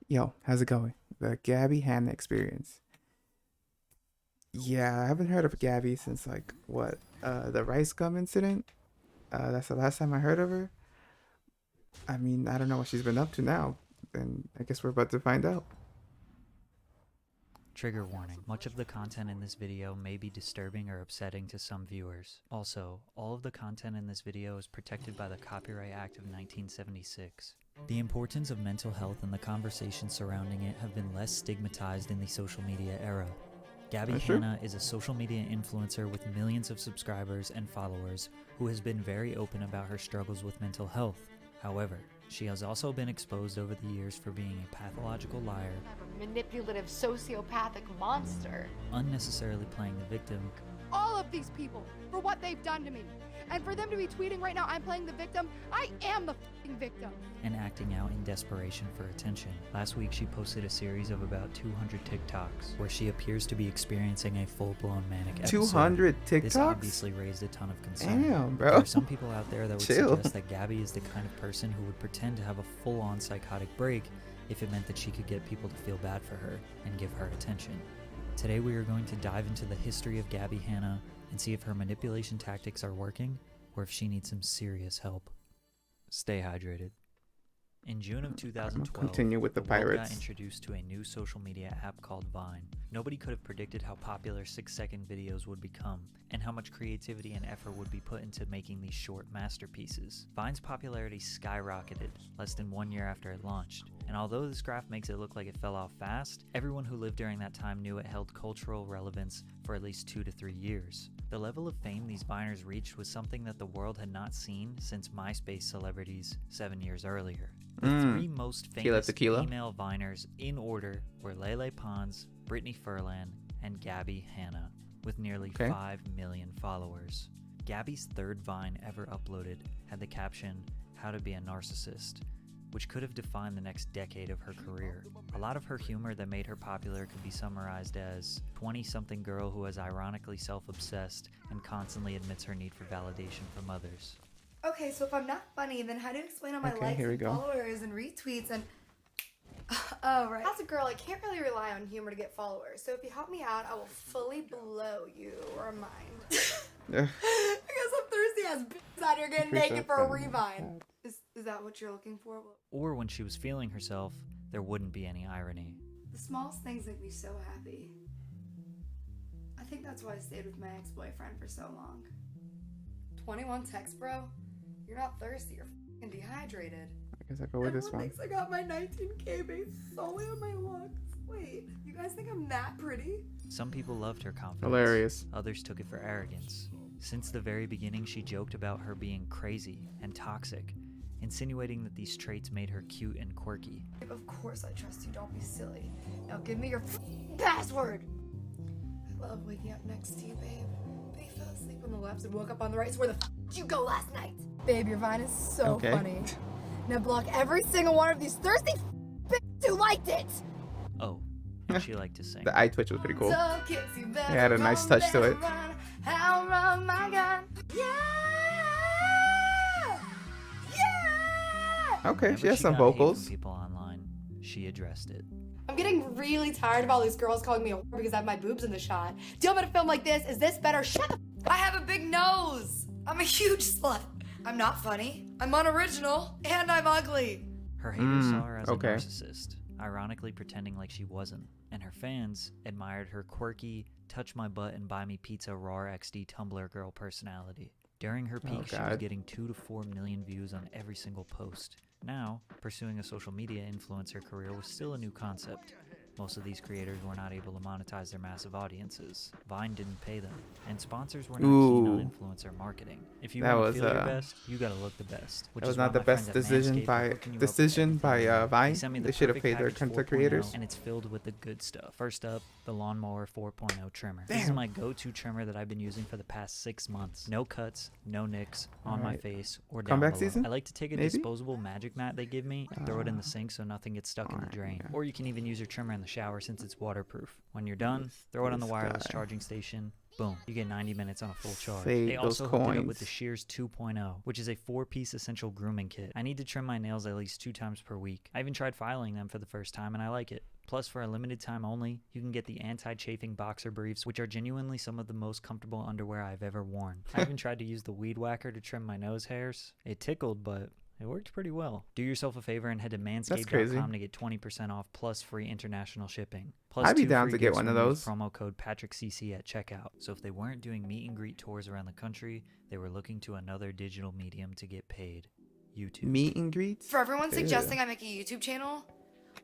Yo, how's it going? The Gabby Hanna experience. Yeah, I haven't heard of Gabby since like what? The rice gum incident. That's the last time I heard of her. I mean, I don't know what she's been up to now. And I guess we're about to find out. Trigger warning. Much of the content in this video may be disturbing or upsetting to some viewers. Also, all of the content in this video is protected by the Copyright Act of 1976. The importance of mental health and the conversations surrounding it have been less stigmatized in the social media era. Gabby That's true. Hanna is a social media influencer with millions of subscribers and followers who has been very open about her struggles with mental health. However, she has also been exposed over the years for being a pathological liar, I'm a manipulative, sociopathic monster. unnecessarily playing the victim, all of these people for what they've done to me. And for them to be tweeting right now, I'm playing the victim. I am the fucking victim. and acting out in desperation for attention. Last week, she posted a series of about 200 TikToks where she appears to be experiencing a full-blown manic episode. 200 This TikToks? obviously raised a ton of concern. Damn, There bro. are some people out there that would Chill. suggest that Gabby is the kind of person who would pretend to have a full-on psychotic break if it meant that she could get people to feel bad for her and give her attention. Today we are going to dive into the history of Gabby Hanna and see if her manipulation tactics are working or if she needs some serious help. Stay hydrated. In June of 2012, continue with the world got pirates. introduced to a new social media app called Vine. Nobody could have predicted how popular 6-second videos would become, and how much creativity and effort would be put into making these short masterpieces. Vine's popularity skyrocketed less than 1 year after it launched, and although this graph makes it look like it fell off fast, everyone who lived during that time knew it held cultural relevance for at least 2 to 3 years. The level of fame these Viners reached was something that the world had not seen since MySpace celebrities 7 years earlier. The three most famous Tequila. female Viners in order were Lele Pons, Brittany Furlan, and Gabby Hanna, with nearly Okay. 5 million followers. Gabby's third Vine ever uploaded had the caption, "How to be a narcissist," which could have defined the next decade of her career. A lot of her humor that made her popular could be summarized as 20-something girl who is ironically self-obsessed and constantly admits her need for validation from others. Okay, so if I'm not funny, then how do you explain all my Okay, likes here we and go. followers and retweets and... Oh, right. As a girl, I can't really rely on humor to get followers, so if you help me out, I will fully blow your mind. Yeah. I got some thirsty-ass bitches out here getting Appreciate naked for a that. revine. Is that what you're looking for? Well, Or when she was feeling herself, there wouldn't be any irony. the smallest things make me so happy. I think that's why I stayed with my ex-boyfriend for so long. 21 texts, bro? You're not thirsty, you're f***ing dehydrated. I guess I'll go with this Everyone one. thinks I got my 19K based solely on my looks. Wait, you guys think I'm that pretty? Some people loved her confidence. Hilarious. Others took it for arrogance. Since the very beginning, she joked about her being crazy and toxic, insinuating that these traits made her cute and quirky. Of course I trust you, don't be silly. Now give me your password! I love waking up next to you, babe. But you fell asleep on the left and woke up on the right, so where the did you go last night? Babe, your Vine is so Okay. funny. Now block every single one of these thirsty bitches who liked it! Oh, and she liked to sing. The eye twitch was pretty cool. So kids, you better It had a nice run, touch to better it. run. How run my gun? Yeah! Yeah! Okay, Whenever she has some got hate from vocals. people online, she addressed it. I'm getting really tired of all these girls calling me a whore because I have my boobs in the shot. Do you want me to film like this? Is this better? Shut the f- I have a big nose. I'm a huge slut. I'm not funny. I'm unoriginal. And I'm ugly. Her haters Mm, saw her as okay. a narcissist, ironically pretending like she wasn't. And her fans admired her quirky, touch my butt and buy me pizza raw XD Tumblr girl personality. During her peak, she was God. getting 2 to 4 million views on every single post. Now, pursuing a social media influencer career was still a new concept. Most of these creators were not able to monetize their massive audiences. Vine didn't pay them, and sponsors were not keen on Ooh. influencer marketing. If you That want to was, feel your uh, best, you gotta look the best. Which That was is why not the my best friends at decision Manscaped are by hooking you up with decision by everything. Vine. They sent me the They should have perfect paid their package content 4.0, creators. and it's filled with the good stuff. First up, the Lawnmower 4.0 trimmer. This is Damn. my go-to trimmer that I've been using for the past 6 months. No cuts, no nicks on my Alright. face or down Comeback below. season? I like to take a Maybe? disposable magic mat they give me, throw it in the sink so nothing gets stuck in the Alright, drain. yeah. Or you can even use your trimmer in the shower since it's waterproof. When you're done, throw it on the This wireless guy. charging station. Boom, you get 90 minutes on a full charge. Save They those also hooked it up with coins. the Shears 2.0, which is a 4-piece essential grooming kit. I need to trim my nails at least 2 times per week. I even tried filing them for the first time and I like it. Plus, for a limited time only, you can get the anti-chafing boxer briefs, which are genuinely some of the most comfortable underwear I've ever worn. I even tried to use the weed whacker to trim my nose hairs. It tickled, but it worked pretty well. Do yourself a favor and head to That's crazy. manscaped.com to get 20% off plus free international shipping. Plus I'd be 2 down free to get gifts one when of you use those. promo code PatrickCC at checkout. So if they weren't doing meet and greet tours around the country, they were looking to another digital medium to get paid. YouTube. Meet and greets. For everyone Ew. suggesting I make a YouTube channel,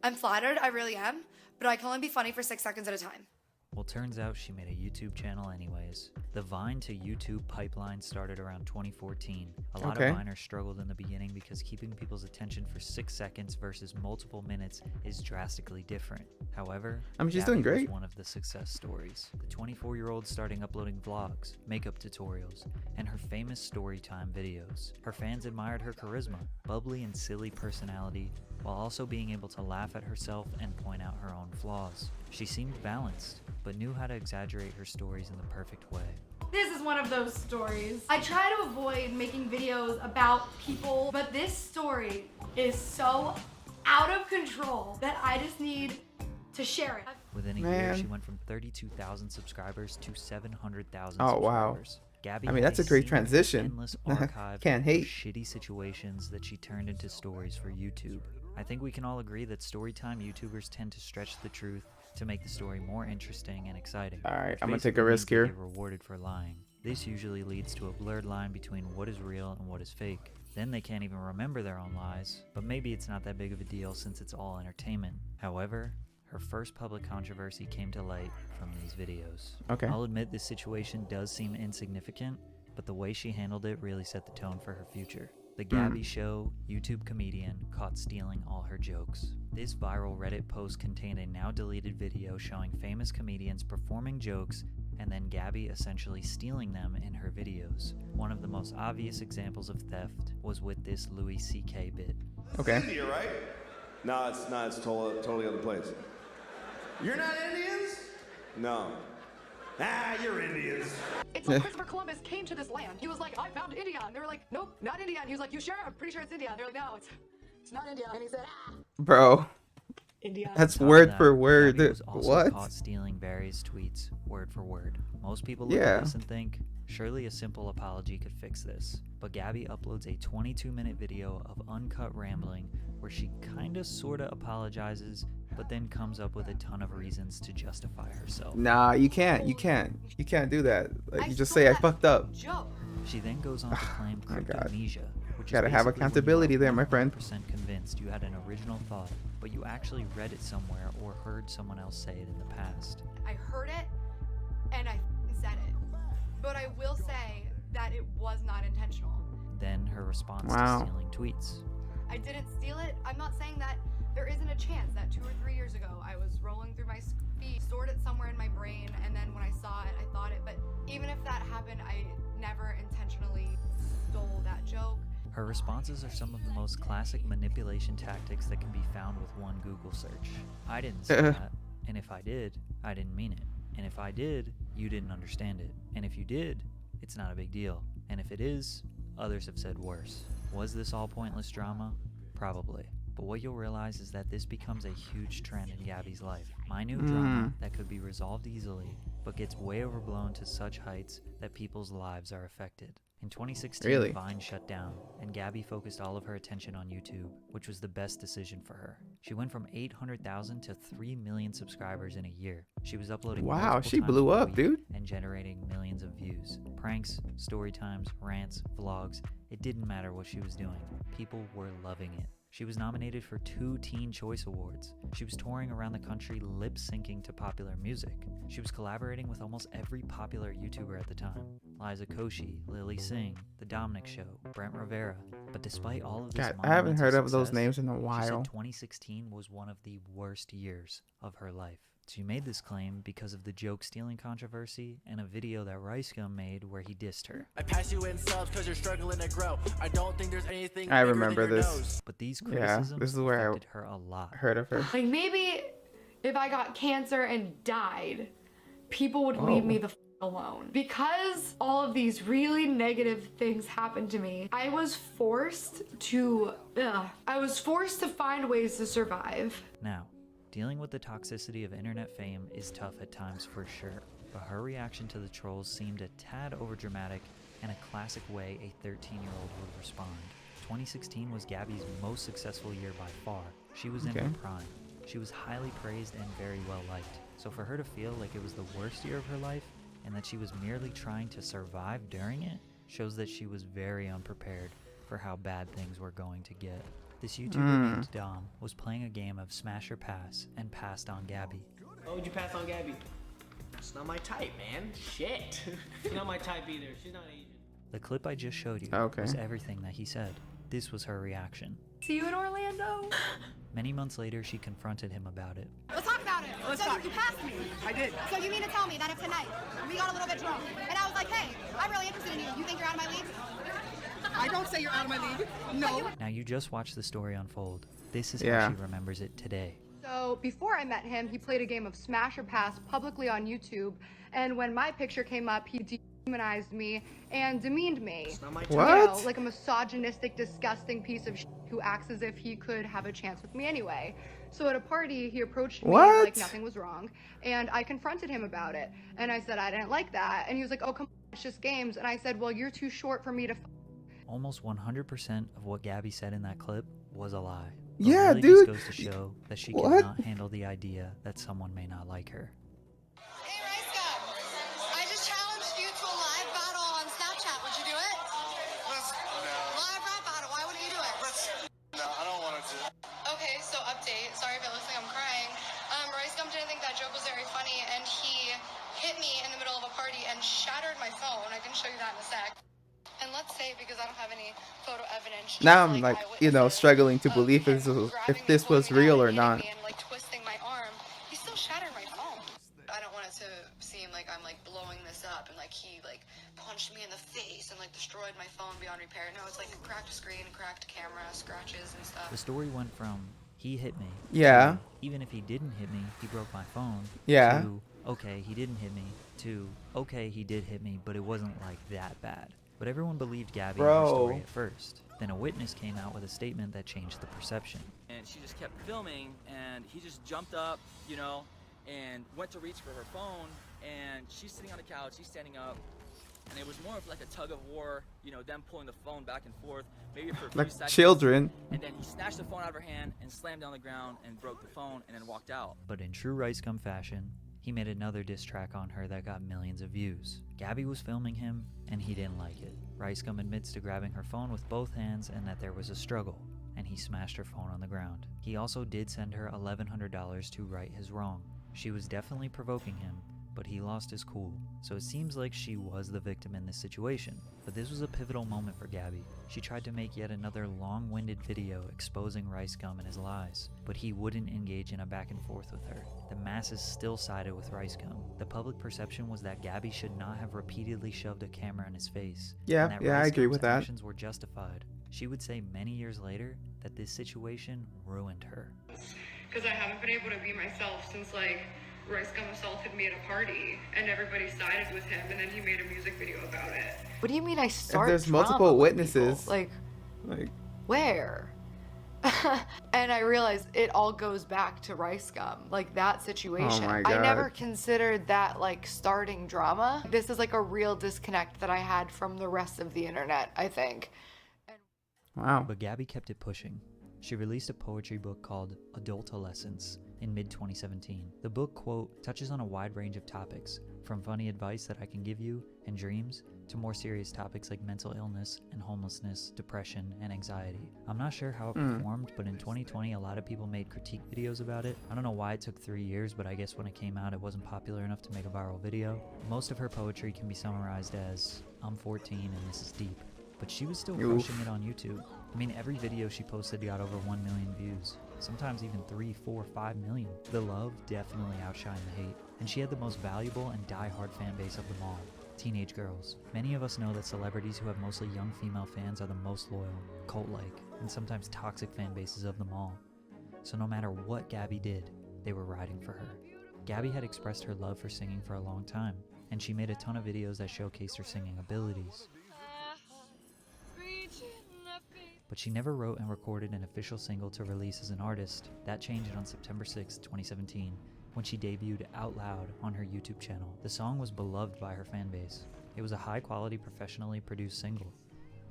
I'm flattered, I really am, but I can only be funny for 6 seconds at a time. Well, turns out she made a YouTube channel anyways. The Vine to YouTube pipeline started around 2014. A lot Okay. of Viners struggled in the beginning because keeping people's attention for 6 seconds versus multiple minutes is drastically different. However, I mean, she's Gabbie doing great. was one of the success stories. The 24-year-old starting uploading vlogs, makeup tutorials, and her famous story time videos. Her fans admired her charisma, bubbly and silly personality, while also being able to laugh at herself and point out her own flaws. She seemed balanced, but knew how to exaggerate her stories in the perfect way. This is one of those stories. I try to avoid making videos about people, but this story is so out of control that I just need to share it. Within a year, Man. she went from 32,000 subscribers to 700,000 Oh, wow. subscribers. Gabbie I mean, had that's a great seemingly transition. endless archive Can't of hate. shitty situations that she turned into stories for YouTube. I think we can all agree that storytime YouTubers tend to stretch the truth to make the story more interesting and exciting. All right, which I'm gonna take a basically risk means they here. get rewarded for lying. This usually leads to a blurred line between what is real and what is fake. Then they can't even remember their own lies, but maybe it's not that big of a deal since it's all entertainment. However, her first public controversy came to light from these videos. Okay. I'll admit this situation does seem insignificant, but the way she handled it really set the tone for her future. The Gabbie Show YouTube comedian caught stealing all her jokes. This viral Reddit post contained a now deleted video showing famous comedians performing jokes and then Gabbie essentially stealing them in her videos. One of the most obvious examples of theft was with this Louis C.K. bit. Okay. India, right? No, it's not. It's totally other place. You're not Indians? No. Ah, you're Indians. It's like Christopher Columbus came to this land. He was like, I found India. And they were like, nope, not India. And he was like, you sure? I'm pretty sure it's India. And they're like, no, it's not India. And he said, Bro, India. that's On top of word that, for word. Gabbie was also What? caught stealing various tweets word for word. Most people look Yeah. at this and think, surely a simple apology could fix this. But Gabbie uploads a 22-minute video of uncut rambling where she kinda sorta apologizes, but then comes up with a ton of reasons to justify herself. Nah, you can't. You can't. You can't do that. Like, you just stole say I that fucked up. Joke. She then goes on to claim my God. cryptomnesia, which Gotta is have basically when you accountability are there, my friend. 100% convinced you had an original thought, but you actually read it somewhere or heard someone else say it in the past. I heard it and I said it. But I will say that it was not intentional. Then her response Wow. to stealing tweets. I didn't steal it. I'm not saying that there isn't a chance that 2 or 3 years ago I was rolling through my feed, stored it somewhere in my brain, and then when I saw it, I thought it. But even if that happened, I never intentionally stole that joke. Her responses are some of the most classic manipulation tactics that can be found with one Google search. I didn't say that, and if I did, I didn't mean it. And if I did, you didn't understand it. And if you did, it's not a big deal. And if it is, others have said worse. Was this all pointless drama? Probably. But what you'll realize is that this becomes a huge trend in Gabbie's life. Minute drama that could be resolved easily, but gets way overblown to such heights that people's lives are affected. In 2016, Really? Vine shut down, and Gabbie focused all of her attention on YouTube, which was the best decision for her. She went from 800,000 to 3 million subscribers in a year. She was uploading Wow, multiple she times blew per up, week dude. and generating millions of views. Pranks, story times, rants, vlogs, it didn't matter what she was doing. People were loving it. She was nominated for 2 Teen Choice Awards. She was touring around the country lip-syncing to popular music. She was collaborating with almost every popular YouTuber at the time. Liza Koshy, Lily Singh, The Dominic Show, Brent Rivera. But despite all of this God, I haven't monumental heard of those success, names in a she while. said 2016 was one of the worst years of her life. She made this claim because of the joke stealing controversy and a video that Ricegum made where he dissed her. I pass you in subs because you're struggling to grow. I don't think there's anything I bigger remember than your this. nose. But these Yeah, criticisms this is where I affected her a lot. Heard of her. Like maybe if I got cancer and died, people would leave me the f alone. Because all of these really negative things happened to me, I was forced to find ways to survive. Now, dealing with the toxicity of internet fame is tough at times for sure, but her reaction to the trolls seemed a tad overdramatic and a classic way a 13-year-old would respond. 2016 was Gabbie's most successful year by far. She was in her prime. She was highly praised and very well liked. So for her to feel like it was the worst year of her life and that she was merely trying to survive during it shows that she was very unprepared for how bad things were going to get. This YouTuber named Dom was playing a game of Smash or Pass and passed on Gabbie. Why would you pass on Gabbie? It's not my type, man. Shit. She's not my type either. She's not Asian. The clip I just showed you was everything that he said. This was her reaction. See you in Orlando. Many months later, she confronted him about it. Let's talk about it. You passed me. I did. So you mean to tell me that if tonight we got a little bit drunk and I was like, hey, I'm really interested in you, you think you're out of my league? I don't say you're out of my league. No. Now you just watched the story unfold. This is how she remembers it today. So before I met him, he played a game of Smash or Pass publicly on YouTube, and when my picture came up, he demonized me and demeaned me. It's not my type. You know, like a misogynistic, disgusting piece of shit who acts as if he could have a chance with me anyway. So at a party, he approached me like nothing was wrong, and I confronted him about it. And I said I didn't like that, and he was like, oh, come on, it's just games. And I said, well, you're too short for me to Almost 100% of what Gabbie said in that clip was a lie. But Yeah, really dude. just goes to show that she cannot handle the idea that someone may not like her. Hey, Raiska, I just challenged you to a live battle on Snapchat. Would you do it? Live rap battle. Why wouldn't you do it? No, I don't want to. Okay, so update. Sorry if it looks like I'm crying. Raiska didn't think that joke was very funny, and he hit me in the middle of a party and shattered my phone. I can show you that in a sec. And let's say, because I don't have any photo evidence, Now I'm like, you know, struggling to believe if this was real or not. and like twisting my arm, he still shattered my phone. I don't want it to seem like I'm like blowing this up and like he like punched me in the face and like destroyed my phone beyond repair. No, it's like a cracked screen, cracked camera, scratches and stuff. The story went from, he hit me, Yeah. to, even if he didn't hit me, he broke my phone, Yeah. to, okay, he didn't hit me, to, okay, he did hit me, but it wasn't like that bad. But everyone believed Gabbie and her story at first. Then a witness came out with a statement that changed the perception. And she just kept filming, and he just jumped up, you know, and went to reach for her phone, and she's sitting on the couch, he's standing up, and it was more of like a tug of war, you know, them pulling the phone back and forth, maybe for a few Like seconds. children. And then he snatched the phone out of her hand and slammed down the ground and broke the phone and then walked out. But in true Rice Gum fashion, he made another diss track on her that got millions of views. Gabbie was filming him, and he didn't like it. Rice Gum admits to grabbing her phone with both hands and that there was a struggle, and he smashed her phone on the ground. He also did send her $1,100 to right his wrong. She was definitely provoking him, but he lost his cool, so it seems like she was the victim in this situation. But this was a pivotal moment for Gabbie. She tried to make yet another long-winded video exposing Rice Gum and his lies, but he wouldn't engage in a back and forth with her. The masses still sided with Rice Gum. The public perception was that Gabbie should not have repeatedly shoved a camera in his face, Yeah, and that yeah, I Rice agree Gum's with that. actions were justified. She would say many years later that this situation ruined her. Because I haven't been able to be myself since like Rice Gum assaulted me at a party and everybody sided with him and then he made a music video about it. What do you mean I start there's drama multiple with witnesses, people? Like Like, where? And I realized it all goes back to Rice Gum, like that situation. Oh my I never God. considered that like starting drama. This is like a real disconnect that I had from the rest of the internet, I think. wow. But Gabbie kept it pushing. She released a poetry book called Adultolescence in mid-2017. The book, quote, touches on a wide range of topics, from funny advice that I can give you and dreams, to more serious topics like mental illness and homelessness, depression, and anxiety. I'm not sure how it performed, but in 2020 a lot of people made critique videos about it. I don't know why it took 3 years, but I guess when it came out it wasn't popular enough to make a viral video. Most of her poetry can be summarized as, I'm 14 and this is deep. But she was still crushing it on YouTube. I mean, every video she posted got over 1 million views. Sometimes even 3, 4, 5 million. The love definitely outshined the hate. And she had the most valuable and die-hard fan base of them all. Teenage girls. Many of us know that celebrities who have mostly young female fans are the most loyal, cult-like, and sometimes toxic fan bases of them all. So no matter what Gabbie did, they were riding for her. Gabbie had expressed her love for singing for a long time, and she made a ton of videos that showcased her singing abilities. But she never wrote and recorded an official single to release as an artist. That changed on September 6, 2017, when she debuted Out Loud on her YouTube channel. The song was beloved by her fan base. It was a high-quality, professionally produced single,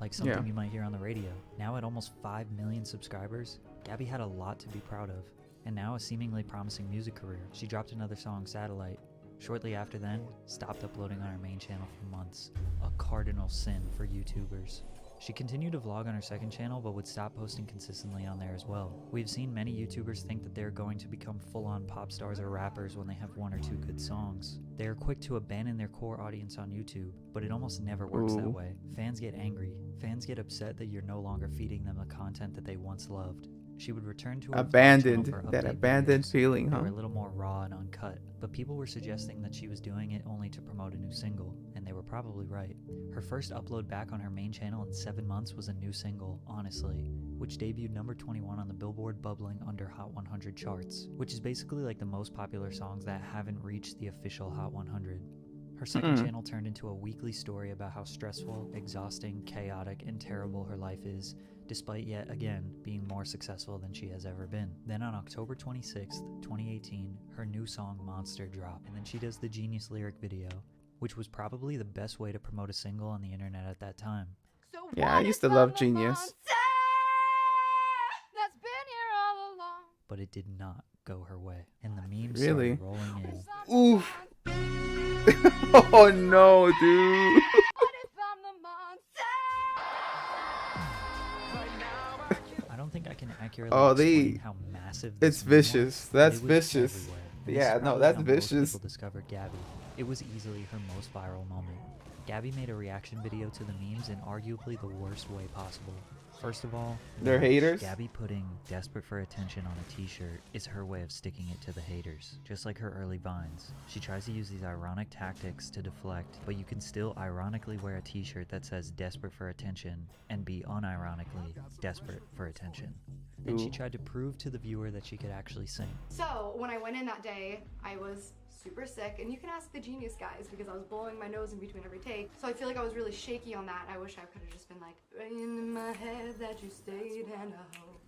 like something you might hear on the radio. Now at almost 5 million subscribers, Gabbie had a lot to be proud of, and now a seemingly promising music career. She dropped another song, Satellite. Shortly after then, stopped uploading on her main channel for months, a cardinal sin for YouTubers. She continued to vlog on her second channel, but would stop posting consistently on there as well. We've seen many YouTubers think that they're going to become full-on pop stars or rappers when they have 1 or 2 good songs. They are quick to abandon their core audience on YouTube, but it almost never works that way. Fans get angry. Fans get upset that you're no longer feeding them the content that they once loved. She would return to her abandoned, channel for that update abandoned videos. feeling, They huh? were a little more raw and uncut, but people were suggesting that she was doing it only to promote a new single, and they were probably right. Her first upload back on her main channel in 7 months was a new single, Honestly, which debuted number 21 on the Billboard Bubbling Under Hot 100 charts, which is basically like the most popular songs that haven't reached the official Hot 100. Her second channel turned into a weekly story about how stressful, exhausting, chaotic, and terrible her life is, despite yet again being more successful than she has ever been. Then on October 26th, 2018, her new song Monster dropped, and then she does the Genius lyric video, which was probably the best way to promote a single on the internet at that time. Yeah, I used to love Genius. That's been here all along. But it did not go her way, and the memes Really? started rolling in. Oof. Oh no, dude. I don't think I can accurately explain how massive this it's meme was, vicious. but That's it was vicious. everywhere. This Yeah, is no, probably that's how most vicious. people discovered Gabbie. It was easily her most viral moment. Gabbie made a reaction video to the memes in arguably the worst way possible. First of all, They're haters? Gabbie putting "desperate for attention" on a t-shirt is her way of sticking it to the haters, just like her early vines. She tries to use these ironic tactics to deflect, but you can still ironically wear a t-shirt that says "desperate for attention" and be unironically desperate for attention. And she tried to prove to the viewer that she could actually sing. So when I went in that day, I was super sick, and you can ask the Genius guys because I was blowing my nose in between every take. So I feel like I was really shaky on that. I wish I could have just been like, in my head that you stayed, and I hope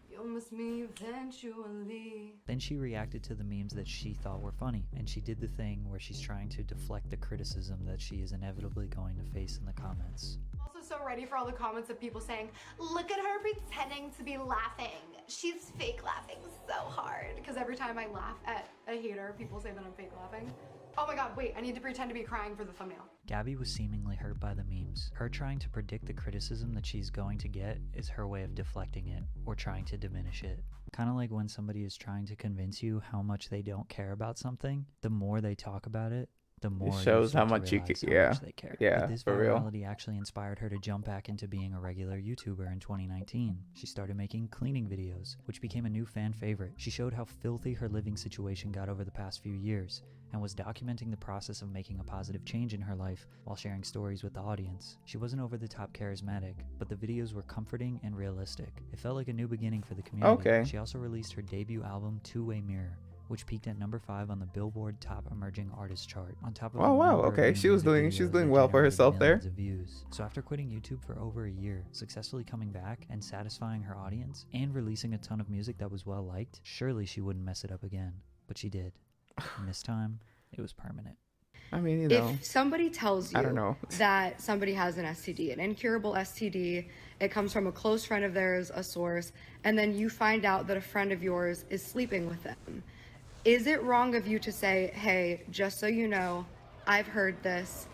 you'll miss me eventually. Then she reacted to the memes that she thought were funny, and she did the thing where she's trying to deflect the criticism that she is inevitably going to face in the comments. Also so ready for all the comments of people saying, look at her pretending to be laughing. She's fake laughing so hard. Because every time I laugh at a hater, people say that I'm fake laughing. Oh my god, wait, I need to pretend to be crying for the thumbnail. Gabbie was seemingly hurt by the memes. Her trying to predict the criticism that she's going to get is her way of deflecting it, or trying to diminish it. Kind of like when somebody is trying to convince you how much they don't care about something, the more they talk about it, the more shows you how start much to you realize ca- how yeah. much they care. Yeah, But this for real. virality actually inspired her to jump back into being a regular YouTuber in 2019. She started making cleaning videos, which became a new fan favorite. She showed how filthy her living situation got over the past few years, and was documenting the process of making a positive change in her life while sharing stories with the audience. She wasn't over the top charismatic, but the videos were comforting and realistic. It felt like a new beginning for the community. Okay. She also released her debut album, Two-Way Mirror, which peaked at number 5 on the Billboard Top Emerging Artists chart, on top of Oh, a wow, number of okay, new she was music doing- she's videos doing that well for generated herself there. millions of views. So after quitting YouTube for over a year, successfully coming back and satisfying her audience, and releasing a ton of music that was well liked, surely she wouldn't mess it up again. But she did. And this time, it was permanent. I mean, you know. If somebody tells you I don't know. that somebody has an STD, an incurable STD, it comes from a close friend of theirs, a source, and then you find out that a friend of yours is sleeping with them, is it wrong of you to say, hey, just so you know, I've heard this,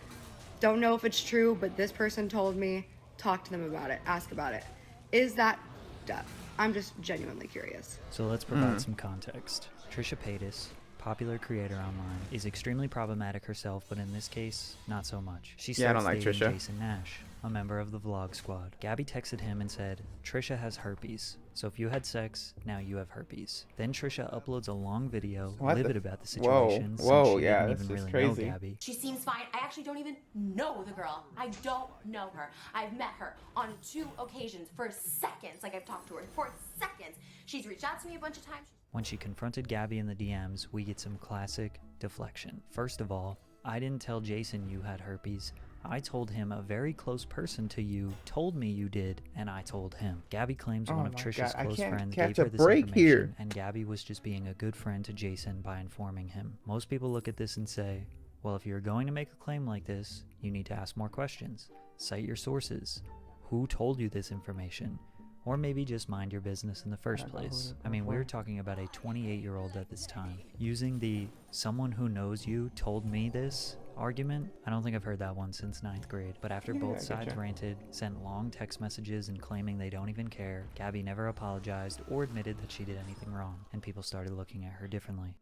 don't know if it's true, but this person told me, talk to them about it, ask about it. Is that dumb? I'm just genuinely curious. So let's provide some context. Trisha Paytas, popular creator online, is extremely problematic herself, but in this case, not so much. She Yeah, I don't starts like dating Trisha. Jason Nash, a member of the Vlog Squad. Gabbie texted him and said, Trisha has herpes, so if you had sex, now you have herpes. Then Trisha uploads a long video, What the- livid about the Whoa, situation, whoa, since she yeah, didn't this even is really crazy. know Gabbie. She seems fine. I actually don't even know the girl. I don't know her. I've met her on 2 occasions for seconds. Like, I've talked to her for seconds. She's reached out to me a bunch of times. When she confronted Gabbie in the DMs, we get some classic deflection. First of all, I didn't tell Jason you had herpes. I told him a very close person to you told me you did, and I told him. Gabbie claims one of Trisha's close friends gave her this information, and Gabbie was just being a good friend to Jason by informing him. Most people look at this and say, well, if you're going to make a claim like this, you need to ask more questions. Cite your sources. Who told you this information? Or maybe just mind your business in the first place. I mean, we were talking about a 28-year-old at this time. Using the someone who knows you told me this argument, I don't think I've heard that one since 9th grade. But after both sides ranted, sent long text messages and claiming they don't even care, Gabbie never apologized or admitted that she did anything wrong, and people started looking at her differently.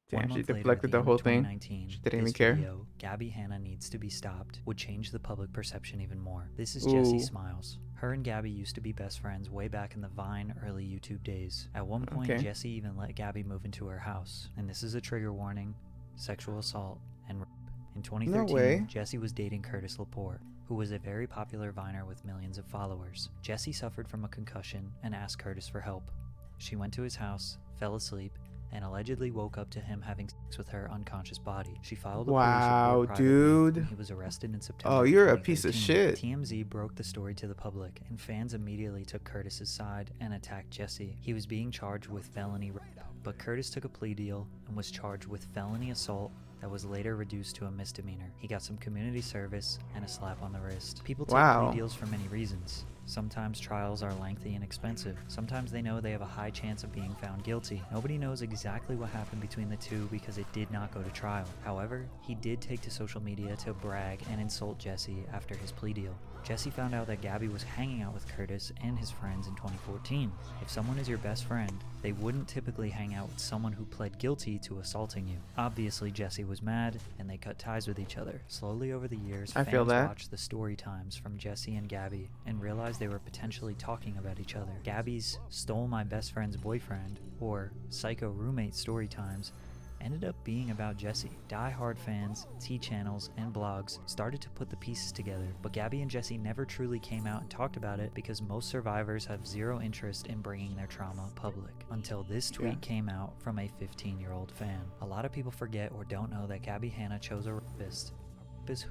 Damn, she deflected the whole thing. She didn't even care. Video, Gabbie Hanna needs to be stopped, would change the public perception even more. This is Jessie Smiles. Her and Gabbie used to be best friends way back in the Vine early YouTube days. At one point, Jessie even let Gabbie move into her house. And this is a trigger warning: sexual assault and rape. In 2013, Jessie was dating Curtis Lepore, who was a very popular Viner with millions of followers. Jessie suffered from a concussion and asked Curtis for help. She went to his house, fell asleep, and allegedly woke up to him having sex with her unconscious body. She filed a police report privately, and he was arrested in September. Oh, you're a piece of shit. TMZ broke the story to the public, and fans immediately took Curtis's side and attacked Jessie. He was being charged with felony rape, but Curtis took a plea deal and was charged with felony assault that was later reduced to a misdemeanor. He got some community service and a slap on the wrist. People take plea deals for many reasons. Sometimes trials are lengthy and expensive. Sometimes they know they have a high chance of being found guilty. Nobody knows exactly what happened between the two because it did not go to trial. However, he did take to social media to brag and insult Jessie after his plea deal. Jessie found out that Gabbie was hanging out with Curtis and his friends in 2014. If someone is your best friend, they wouldn't typically hang out with someone who pled guilty to assaulting you. Obviously, Jessie was mad, and they cut ties with each other. Slowly over the years, fans watched the story times from Jessie and Gabbie and realized they were potentially talking about each other. Gabbie's "stole my best friend's boyfriend" or "psycho roommate" story times ended up being about Jessie. Die-hard fans, T-channels, and blogs started to put the pieces together, but Gabbie and Jessie never truly came out and talked about it because most survivors have zero interest in bringing their trauma public. Until this tweet came out from a 15-year-old fan. A lot of people forget or don't know that Gabbie Hanna chose a rapist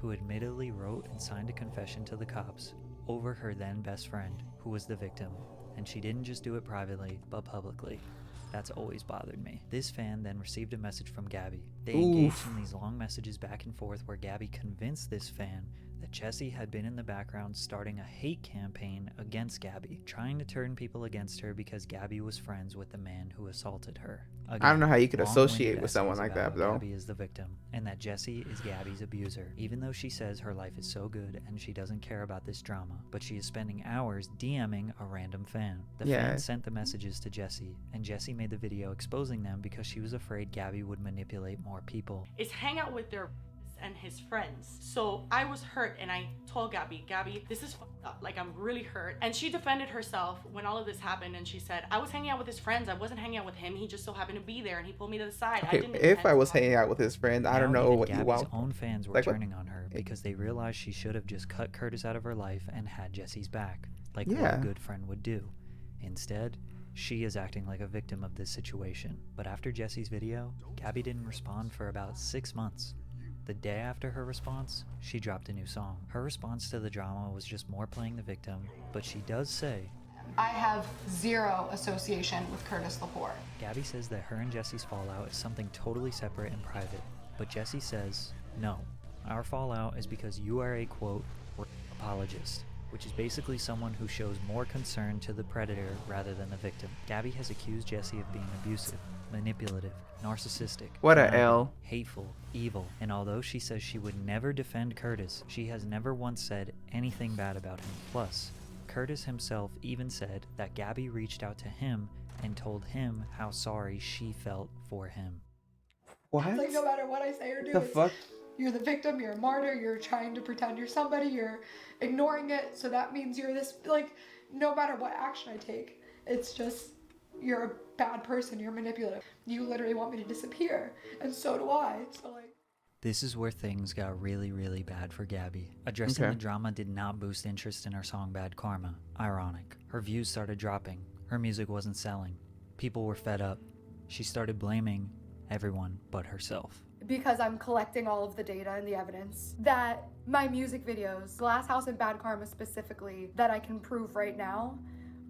who admittedly wrote and signed a confession to the cops over her then best friend, who was the victim, and she didn't just do it privately, but publicly. That's always bothered me. This fan then received a message from Gabbie. They engaged in these long messages back and forth where Gabbie convinced this fan that Jessie had been in the background starting a hate campaign against Gabbie, trying to turn people against her because Gabbie was friends with the man who assaulted her. Again, I don't know how you could associate with someone like that, though. Gabbie is the victim, and that Jessie is Gabbie's abuser, even though she says her life is so good and she doesn't care about this drama, but she is spending hours DMing a random fan. The fan sent the messages to Jessie, and Jessie made the video exposing them because she was afraid Gabbie would manipulate more people. Is hang out with their and his friends. So I was hurt and I told Gabbie, this is fucked up. Like, I'm really hurt. And she defended herself when all of this happened, and she said, I was hanging out with his friends. I wasn't hanging out with him. He just so happened to be there and he pulled me to the side. Okay, if I was hanging out with his friend, I don't know what you want. Gabbie's own fans were turning on her because they realized she should have just cut Curtis out of her life and had Jessie's back, like what a good friend would do. Instead, she is acting like a victim of this situation. But after Jessie's video, Gabbie didn't respond for about 6 months. The day after her response, she dropped a new song. Her response to the drama was just more playing the victim, but she does say, I have zero association with Curtis Lepore. Gabbie says that her and Jessie's fallout is something totally separate and private, but Jessie says, no, our fallout is because you are a, quote, apologist, which is basically someone who shows more concern to the predator rather than the victim. Gabbie has accused Jessie of being abusive, manipulative, narcissistic, hateful, evil, and although she says she would never defend Curtis, she has never once said anything bad about him. Plus, Curtis himself even said that Gabbie reached out to him and told him how sorry she felt for him. What? It's like, no matter what I say or do, the fuck? You're the victim, you're a martyr, you're trying to pretend you're somebody, you're ignoring it, so that means you're this, like, no matter what action I take, it's just, you're a bad person, you're manipulative. You literally want me to disappear, and so do I, so like. This is where things got really, really bad for Gabbie. Addressing the drama did not boost interest in her song Bad Karma. Ironic. Her views started dropping. Her music wasn't selling. People were fed up. She started blaming everyone but herself. Because I'm collecting all of the data and the evidence that my music videos, Glass House and Bad Karma specifically, that I can prove right now,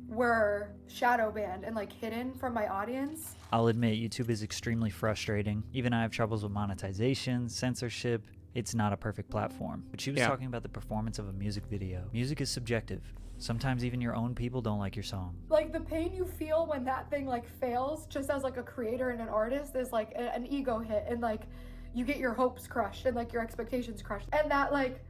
were shadow banned and like hidden from my audience. I'll admit, YouTube is extremely frustrating. Even I have troubles with monetization, censorship. It's not a perfect platform. But she was talking about the performance of a music video. Music is subjective. Sometimes even your own people don't like your song. Like the pain you feel when that thing like fails, just as like a creator and an artist, is like an ego hit, and like you get your hopes crushed and like your expectations crushed. And that like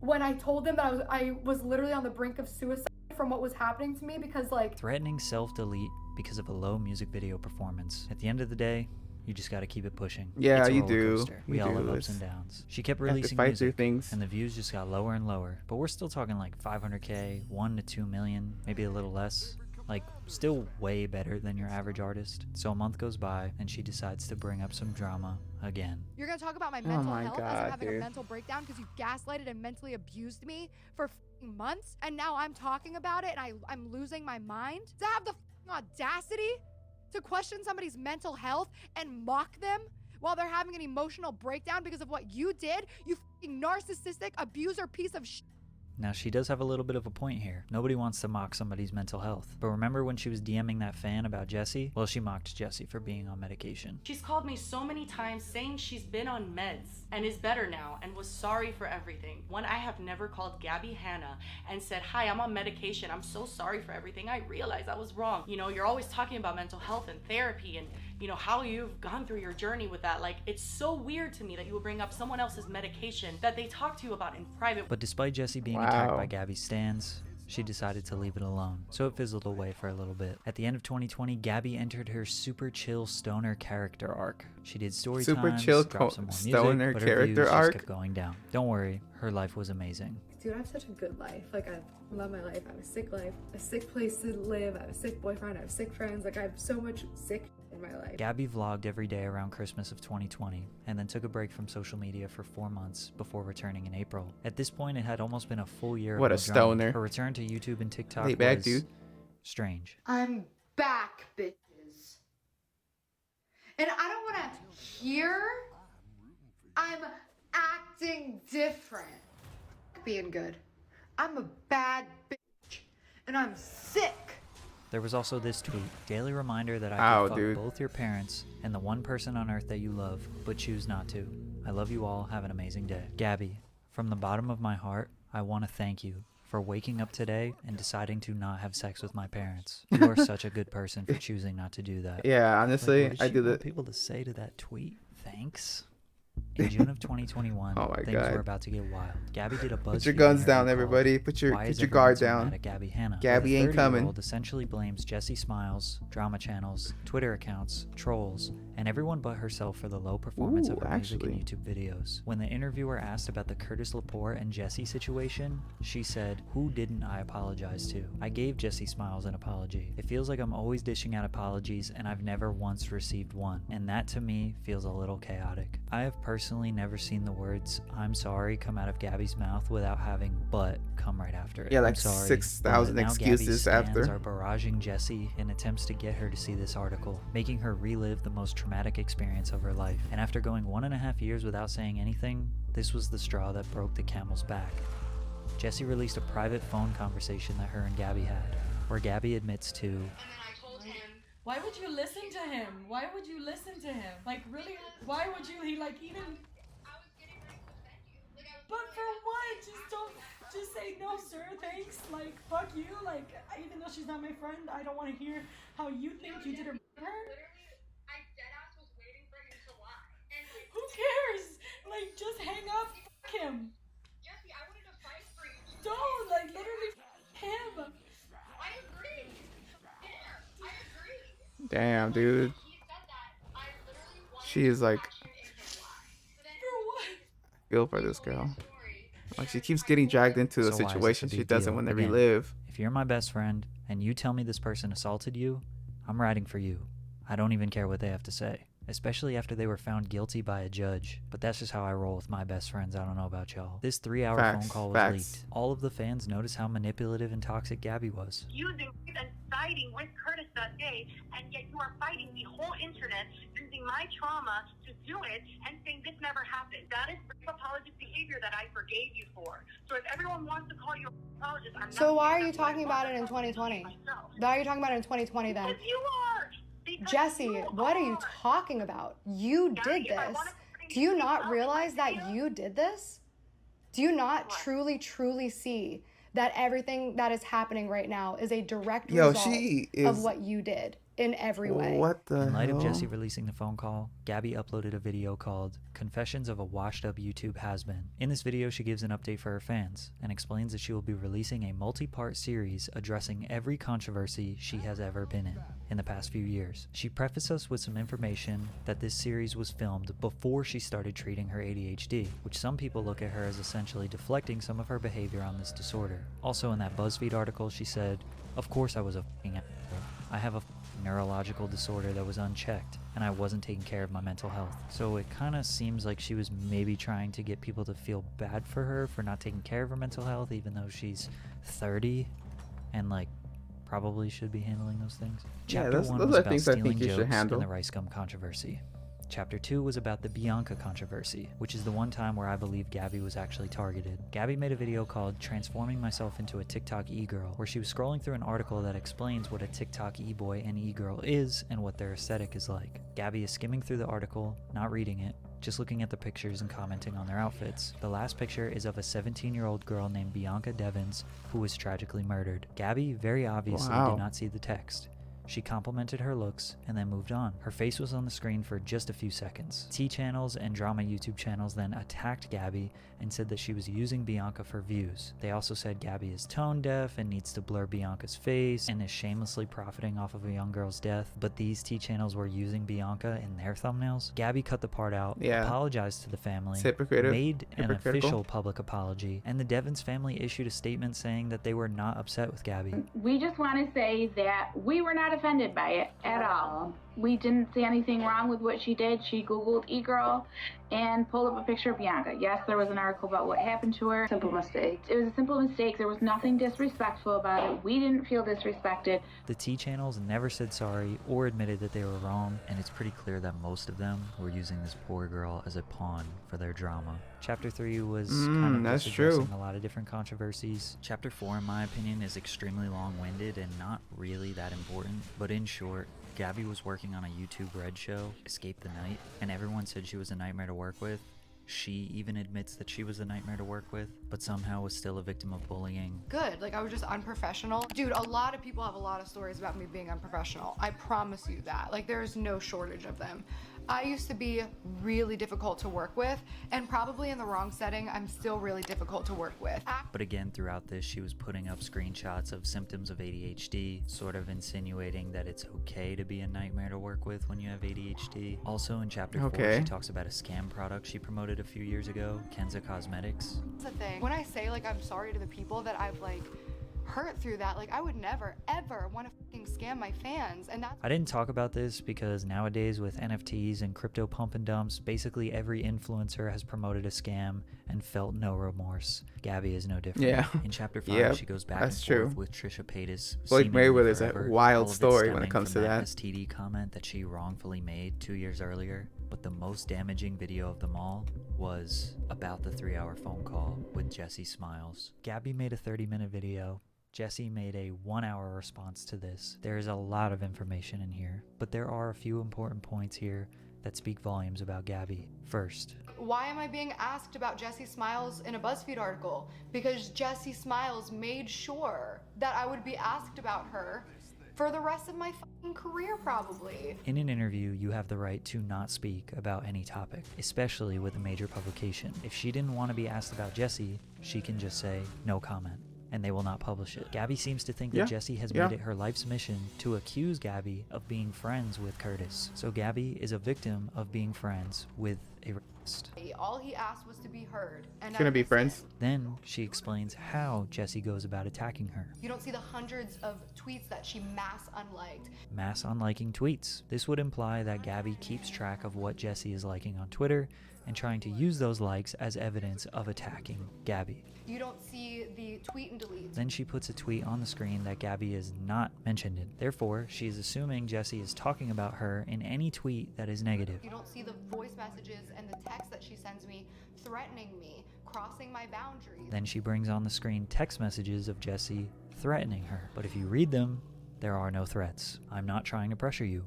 when I told them that I was literally on the brink of suicide from what was happening to me, because like threatening self-delete because of a low music video performance. At the end of the day, you just got to keep it pushing. Yeah, it's a you roller do. coaster. We all have ups and downs. She kept You have to releasing fight through music, things. and the views just got lower and lower. But we're still talking like 500K, 1 to 2 million, maybe a little less. Like, still way better than your average artist. So a month goes by, and she decides to bring up some drama again. You're gonna talk about my mental health as I'm having dude. a mental breakdown because you gaslighted and mentally abused me for f***ing months, and now I'm talking about it and I'm losing my mind? To have the f***ing audacity to question somebody's mental health and mock them while they're having an emotional breakdown because of what you did, you f***ing narcissistic abuser piece of shit. Now, she does have a little bit of a point here. Nobody wants to mock somebody's mental health. But remember when she was DMing that fan about Jesse? Well, she mocked Jesse for being on medication. She's called me so many times saying she's been on meds and is better now and was sorry for everything. When I have never called Gabbie Hanna and said, hi, I'm on medication. I'm so sorry for everything. I realized I was wrong. You know, you're always talking about mental health and therapy and, you know, how you've gone through your journey with that. Like, it's so weird to me that you would bring up someone else's medication that they talk to you about in private. But despite Jesse being attacked by Gabbie's stans, she decided to leave it alone, so it fizzled away for a little bit. At the end of 2020, Gabbie entered her super chill stoner character arc. She did story Super times, chill dropped some more stoner music, but her character views arc? just kept going down. Don't worry, her life was amazing. dude, I have such a good life. Like, I love my life. I have a sick life, a sick place to live. I have a sick boyfriend. I have sick friends. Like, I have so much sick in my life. Gabbie vlogged every day around Christmas of 2020 and then took a break from social media for 4 months before returning in April. At this point, it had almost been a full year. What of a no drama. stoner. Her return to YouTube and TikTok Lay back, was dude. strange. I'm back, bitches. And I don't want to hear I'm acting different. Being good. I'm a bad bitch. And I'm sick. There was also this tweet, daily reminder that I Ow, could fuck dude. both your parents and the one person on earth that you love, but choose not to. I love you all. Have an amazing day. Gabbie, from the bottom of my heart, I want to thank you for waking up today and deciding to not have sex with my parents. You are such a good person for choosing not to do that. Yeah, honestly, Like, what did I she do want that. people to say to that tweet? Thanks. In June of 2021, Oh my things God. were about to get wild. Gabbie did a BuzzFeed Put your guns interview down, called everybody. Put your Why is guard Everyone So down. Mad at Gabbie Hanna. Gabbie ain't coming. 30-year-old essentially blames Jesse Smiles, drama channels, Twitter accounts, trolls, and everyone but herself for the low performance of Ooh, her music actually. and YouTube videos. When the interviewer asked about the Curtis Lepore and Jesse situation, she said, "Who didn't I apologize to? I gave Jesse Smiles an apology. It feels like I'm always dishing out apologies and I've never once received one. And that to me feels a little chaotic. I have personally never seen the words I'm sorry come out of Gabbie's mouth without having but come right after it. Yeah, I'm like sorry, 6,000 but now excuses Gabbie's stans after. are barraging Jesse in attempts to get her to see this article, making her relive the most traumatic experience of her life. And after going 1.5 years without saying anything, this was the straw that broke the camel's back. Jesse released a private phone conversation that her and Gabbie had, where Gabbie admits to Why would you listen to him? Why would you listen to him? Like, really? Why would you? He, like, even... But for what? Just don't... Just say, no, sir, thanks. Like, fuck you. Like, even though she's not my friend, I don't want to hear how you think you did her. Who cares? Like, just hang up. Fuck him. Don't, like, literally him. Damn, dude. She is like, feel for this girl. Like, she keeps getting dragged into So a why is this a situation she big doesn't deal? want to Again, relive. If you're my best friend and you tell me this person assaulted you, I'm riding for you. I don't even care what they have to say, especially after they were found guilty by a judge. But that's just how I roll with my best friends. I don't know about y'all. This 3-hour Facts, phone call was facts. leaked. All of the fans noticed how manipulative and toxic Gabbie was. Using and siding with Curtis that day, and yet you are fighting the whole internet using my trauma to do it and saying this never happened. That is rape apologist behavior that I forgave you for. So if everyone wants to call you an apologist, I'm not. So why are you talking about it in 2020? Why are you talking about it in 2020 then? Because you are. Because Jesse, you what are you talking about? You did this. Do you not realize that you did this? Do you not truly, truly see that everything that is happening right now is a direct result of what you did in every way? What the In light hell? of Jesse releasing the phone call, Gabbie uploaded a video called Confessions of a Washed Up YouTube Has-Been. In this video, she gives an update for her fans and explains that she will be releasing a multi-part series addressing every controversy she has ever been in the past few years. She prefaced us with some information that this series was filmed before she started treating her ADHD, which some people look at her as essentially deflecting some of her behavior on this disorder. Also in that BuzzFeed article, she said, "Of course I was a f***ing asshole. I have a neurological disorder that was unchecked, and I wasn't taking care of my mental health." So it kind of seems like she was maybe trying to get people to feel bad for her for not taking care of her mental health, even though she's 30 and like probably should be handling those things. Chapter 1 was about stealing jokes and the rice gum controversy. Chapter 2 was about the Bianca controversy, which is the one time where I believe Gabbie was actually targeted. Gabbie made a video called Transforming Myself into a TikTok E-Girl, where she was scrolling through an article that explains what a TikTok E-boy and E-girl is and what their aesthetic is like. Gabbie is skimming through the article, not reading it, just looking at the pictures and commenting on their outfits. The last picture is of a 17-year-old girl named Bianca Devins, who was tragically murdered. Gabbie very obviously did not see the text. She complimented her looks and then moved on. Her face was on the screen for just a few seconds. T-channels and drama YouTube channels then attacked Gabbie and said that she was using Bianca for views. They also said Gabbie is tone deaf and needs to blur Bianca's face and is shamelessly profiting off of a young girl's death, but these T-channels were using Bianca in their thumbnails. Gabbie cut the part out, apologized to the family, made an official public apology, and the Devins family issued a statement saying that they were not upset with Gabbie. We just want to say that we were not offended by it at all. We didn't see anything wrong with what she did. She Googled e-girl and pulled up a picture of Bianca. Yes, there was an article about what happened to her. Simple mistake. It was a simple mistake. There was nothing disrespectful about it. We didn't feel disrespected. The T-channels never said sorry or admitted that they were wrong, and it's pretty clear that most of them were using this poor girl as a pawn for their drama. Chapter 3 was kind of just addressing a lot of different controversies. Chapter 4, in my opinion, is extremely long-winded and not really that important, but in short, Gabbie was working on a YouTube Red show, Escape the Night, and everyone said she was a nightmare to work with. She even admits that she was a nightmare to work with, but somehow was still a victim of bullying. Good, like I was just unprofessional. Dude, a lot of people have a lot of stories about me being unprofessional. I promise you that. Like there's no shortage of them. I used to be really difficult to work with, and probably in the wrong setting, I'm still really difficult to work with. But again, throughout this, she was putting up screenshots of symptoms of ADHD, sort of insinuating that it's okay to be a nightmare to work with when you have ADHD. Also in chapter 4, she talks about a scam product she promoted a few years ago, Kenza Cosmetics. That's the thing. When I say like I'm sorry to the people that I've like hurt through that, like I would never ever want to fucking scam my fans, and that's— I didn't talk about this because nowadays with NFTs and crypto pump and dumps, basically every influencer has promoted a scam and felt no remorse. Gabbie is no different. Yeah. In chapter 5, she goes back and forth with Trisha Paytas. Floyd Mayweather's a wild all of story it when it comes to that. STD comment that she wrongfully made 2 years earlier. But the most damaging video of them all was about the 3-hour phone call with Jesse Smiles. Gabbie made a 30-minute video. Jesse made a 1-hour response to this. There is a lot of information in here, but there are a few important points here that speak volumes about Gabbie. First, why am I being asked about Jesse Smiles in a BuzzFeed article? Because Jesse Smiles made sure that I would be asked about her for the rest of my fucking career, probably. In an interview, you have the right to not speak about any topic, especially with a major publication. If she didn't want to be asked about Jesse, she can just say no comment, and they will not publish it. Gabbie seems to think that Jesse has made it her life's mission to accuse Gabbie of being friends with Curtis. So Gabbie is a victim of being friends with a rapist. All he asked was to be heard, and gonna be friends. Then she explains how Jesse goes about attacking her. You don't see the hundreds of tweets that she mass unliked. Mass unliking tweets. This would imply that Gabbie keeps track of what Jesse is liking on Twitter and trying to use those likes as evidence of attacking Gabbie. You don't see the tweet and delete. Then she puts a tweet on the screen that Gabbie is not mentioned in. Therefore, she is assuming Jessie is talking about her in any tweet that is negative. You don't see the voice messages and the text that she sends me threatening me, crossing my boundaries. Then she brings on the screen text messages of Jessie threatening her. But if you read them, there are no threats. I'm not trying to pressure you.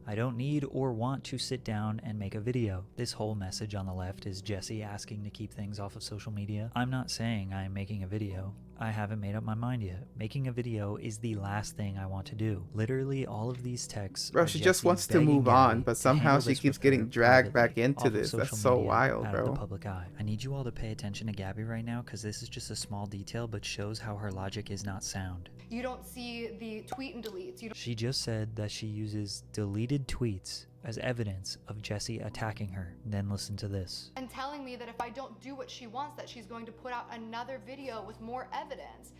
I don't need or want to sit down and make a video. This whole message on the left is Jessie asking to keep things off of social media. I'm not saying I am making a video. I haven't made up my mind yet. Making a video is the last thing I want to do. Literally all of these texts. Bro, she just wants to move on, but somehow she keeps getting dragged back into this. That's so wild, bro. The public eye. I need you all to pay attention to Gabbie right now, because this is just a small detail but shows how her logic is not sound. You don't see the tweet and deletes. She just said that she uses deleted tweets as evidence of Jessie attacking her. Then listen to this. And telling me that if I don't do what she wants, that she's going to put out another video with more evidence.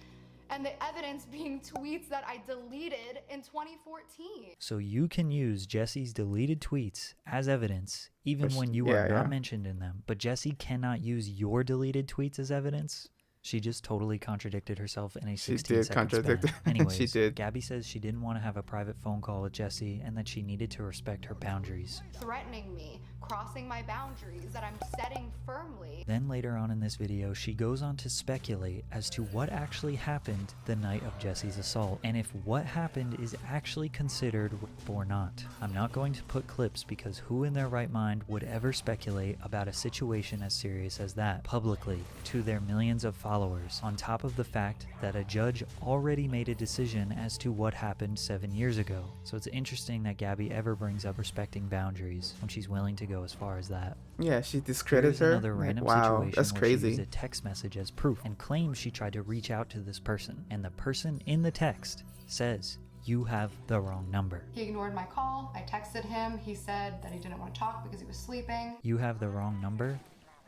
And the evidence being tweets that I deleted in 2014. So you can use Jessie's deleted tweets as evidence even when you are not mentioned in them. But Jessie cannot use your deleted tweets as evidence? She just totally contradicted herself in a 16-second span. Anyways, She did. Gabbie says she didn't want to have a private phone call with Jessie and that she needed to respect her boundaries. Threatening me, crossing my boundaries that I'm setting firmly. Then later on in this video, she goes on to speculate as to what actually happened the night of Jessie's assault, and if what happened is actually considered rape or not. I'm not going to put clips because who in their right mind would ever speculate about a situation as serious as that publicly to their millions of followers, on top of the fact that a judge already made a decision as to what happened 7 years ago. So it's interesting that Gabbie ever brings up respecting boundaries when she's willing to go as far as that. Yeah, she discredits her. Another random Wow, situation that's where crazy. she used a text message as proof and claims she tried to reach out to this person, and the person in the text says, "You have the wrong number." He ignored my call. I texted him. He said that he didn't want to talk because he was sleeping. You have the wrong number?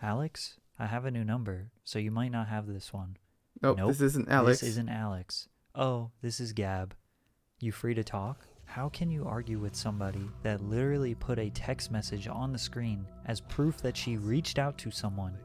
Alex? I have a new number, so you might not have this one. Nope, this isn't Alex. This isn't Alex. Oh, this is Gab. You free to talk? How can you argue with somebody that literally put a text message on the screen as proof that she reached out to someone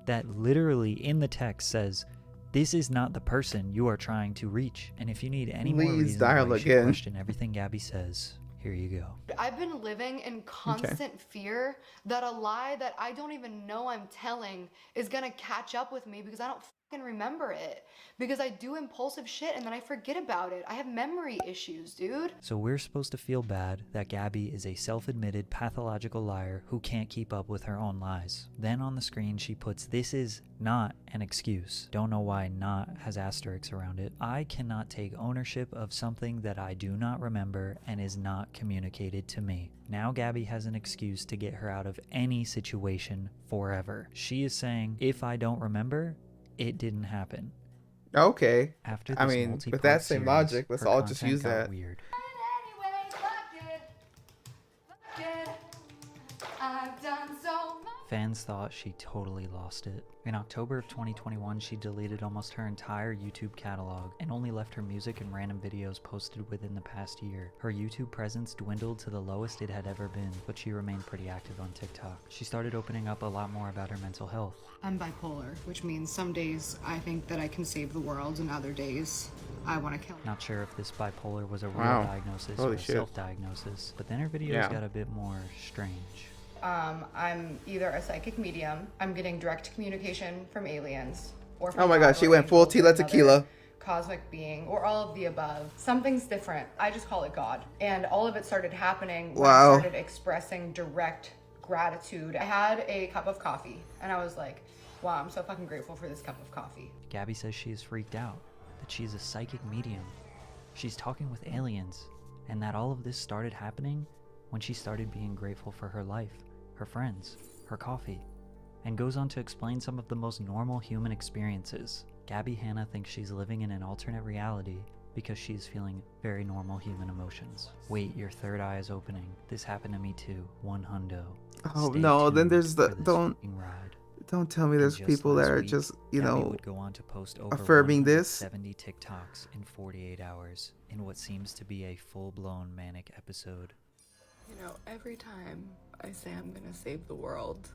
that literally in the text says, "This is not the person you are trying to reach"? And if you need any more reasons why you should question everything Gabbie says, here you go. I've been living in constant fear that a lie that I don't even know I'm telling is gonna catch up with me because I don't fucking remember it. Because I do impulsive shit and then I forget about it. I have memory issues, dude. So we're supposed to feel bad that Gabbie is a self-admitted pathological liar who can't keep up with her own lies. Then on the screen she puts, "This is not an excuse." Don't know why "not" has asterisks around it. I cannot take ownership of something that I do not remember and is not communicated to me. Now Gabbie has an excuse to get her out of any situation forever. She is saying, if I don't remember, it didn't happen. Okay. After I this mean, with multi-part that same series, logic, let's her all just content use got that. Weird. I've done so much. Fans thought she totally lost it. In October of 2021, she deleted almost her entire YouTube catalog and only left her music and random videos posted within the past year. Her YouTube presence dwindled to the lowest it had ever been, but she remained pretty active on TikTok. She started opening up a lot more about her mental health. I'm bipolar, which means some days I think that I can save the world and other days I want to kill. Not sure if this bipolar was a real Wow. diagnosis Holy or a shit. self-diagnosis, but then her videos Yeah. got a bit more strange. I'm either a psychic medium, I'm getting direct communication from aliens, or from Oh my God, god, she or went full angels, or Tila another Tequila. cosmic being, or all of the above. Something's different. I just call it God. And all of it started happening when Wow. I started expressing direct gratitude. I had a cup of coffee and I was like, wow, I'm so fucking grateful for this cup of coffee. Gabbie says she is freaked out, that she is a psychic medium. She's talking with aliens, and that all of this started happening when she started being grateful for her life, her friends, her coffee, and goes on to explain some of the most normal human experiences. Gabbie Hanna thinks she's living in an alternate reality because she's feeling very normal human emotions. Wait, your third eye is opening. This happened to me too. 100. Oh Stay no, then tuned there's the for this don't fucking ride. don't tell me there's And just people that last are week, just, you Gabbie know, would go on to post over affirming this. 70 TikToks in 48 hours in what seems to be a full-blown manic episode. You know, every time I say I'm gonna save the world,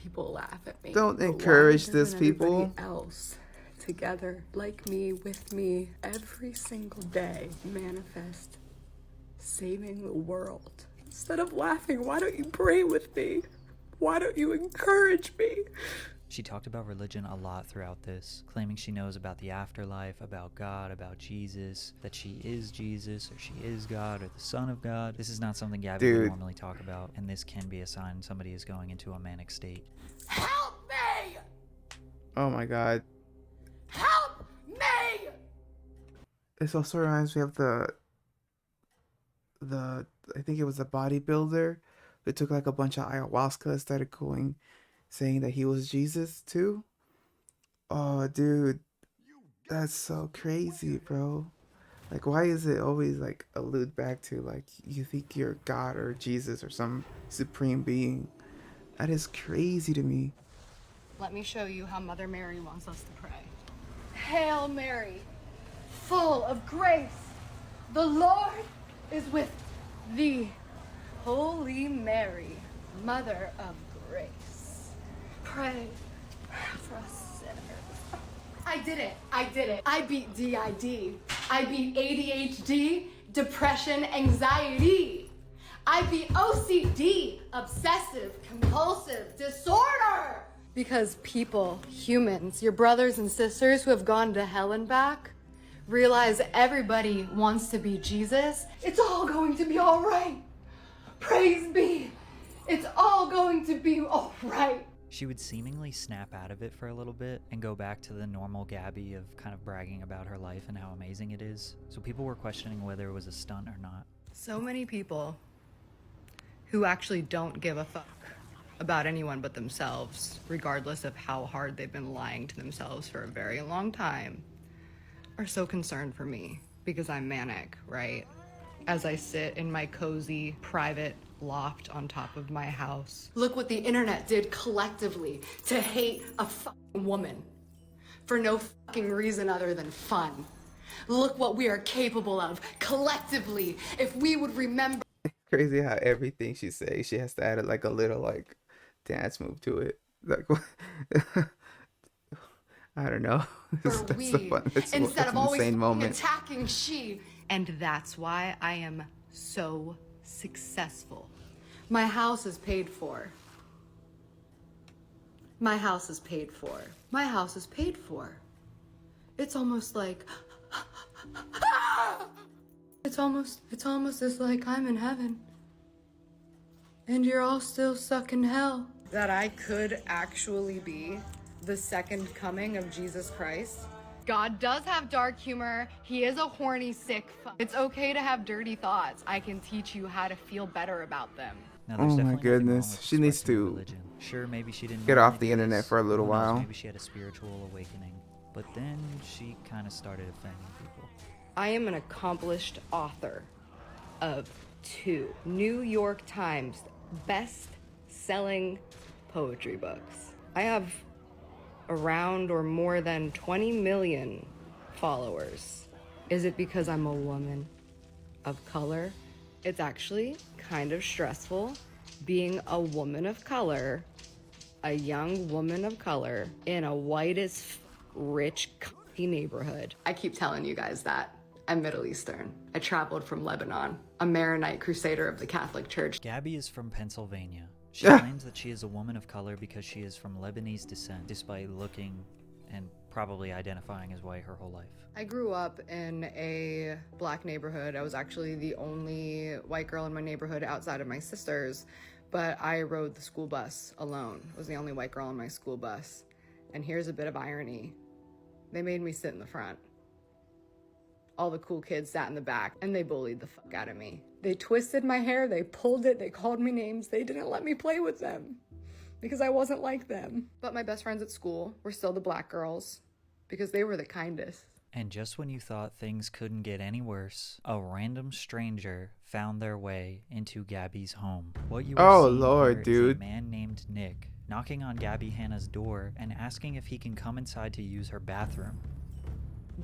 People laugh at me. Don't But why encourage doesn't this, people. everybody else together, like me, with me, every single day, manifest saving the world? Instead of laughing, why don't you pray with me? Why don't you encourage me? She talked about religion a lot throughout this, claiming she knows about the afterlife, about God, about Jesus, that she is Jesus, or she is God, or the Son of God. This is not something Gabbie would normally talk about, and this can be a sign somebody is going into a manic state. Help me! Oh my god. Help me! This also reminds me of the I think it was a bodybuilder who took like a bunch of ayahuasca and started going, saying that he was Jesus too. Oh, dude, that's so crazy, bro. Like, why is it always like allude back to like you think you're God or Jesus or some supreme being? That is crazy to me. Let me show you how Mother Mary wants us to pray. Hail Mary, full of grace, the Lord is with thee. Holy Mary, Mother of grace, pray for us sinners. I did it. I beat DID. I beat ADHD, depression, anxiety. I beat OCD, obsessive compulsive disorder. Because people, humans, your brothers and sisters who have gone to hell and back, realize everybody wants to be Jesus. It's all going to be all right. Praise be. It's all going to be all right. She would seemingly snap out of it for a little bit and go back to the normal Gabbie of kind of bragging about her life and how amazing it is. So people were questioning whether it was a stunt or not. So many people who actually don't give a fuck about anyone but themselves, regardless of how hard they've been lying to themselves for a very long time, are so concerned for me because I'm manic, right? As I sit in my cozy, private loft on top of my house. Look what the internet did collectively to hate a fucking woman for no fucking reason other than fun. Look what we are capable of collectively if we would remember. Crazy how everything she says, she has to add like a little like dance move to it. Like, I don't know. That's Instead of always insane moment. attacking she. And that's why I am so successful. My house is paid for. My house is paid for. My house is paid for. It's almost like it's almost as like I'm in heaven. And you're all still stuck in hell. That I could actually be the second coming of Jesus Christ. God does have dark humor. He is a horny, sick fuck. It's okay to have dirty thoughts. I can teach you how to feel better about them. Now, Oh my goodness. She needs to Sure, maybe she didn't get know off any the of internet this. for a little Who knows, while. Maybe she had a spiritual awakening. But then she kind of started offending people. I am an accomplished author of 2 New York Times best-selling poetry books. I have around or more than 20 million followers. Is it because I'm a woman of color? It's actually kind of stressful being a woman of color, a young woman of color in a white as rich neighborhood. I keep telling you guys that. I'm Middle Eastern. I traveled from Lebanon, a Maronite crusader of the Catholic Church. Gabbie is from Pennsylvania. She claims that she is a woman of color because she is from Lebanese descent, despite looking and probably identifying as white her whole life. I grew up in a black neighborhood. I was actually the only white girl in my neighborhood outside of my sisters, but I rode the school bus alone. I was the only white girl on my school bus. And here's a bit of irony. They made me sit in the front. All the cool kids sat in the back, and they bullied the fuck out of me. They twisted my hair, they pulled it, they called me names. They didn't let me play with them because I wasn't like them. But my best friends at school were still the black girls because they were the kindest. And just when you thought things couldn't get any worse, a random stranger found their way into Gabbie's home. What you are seeing Lord, here dude. is a man named Nick knocking on Gabbie Hanna's door and asking if he can come inside to use her bathroom.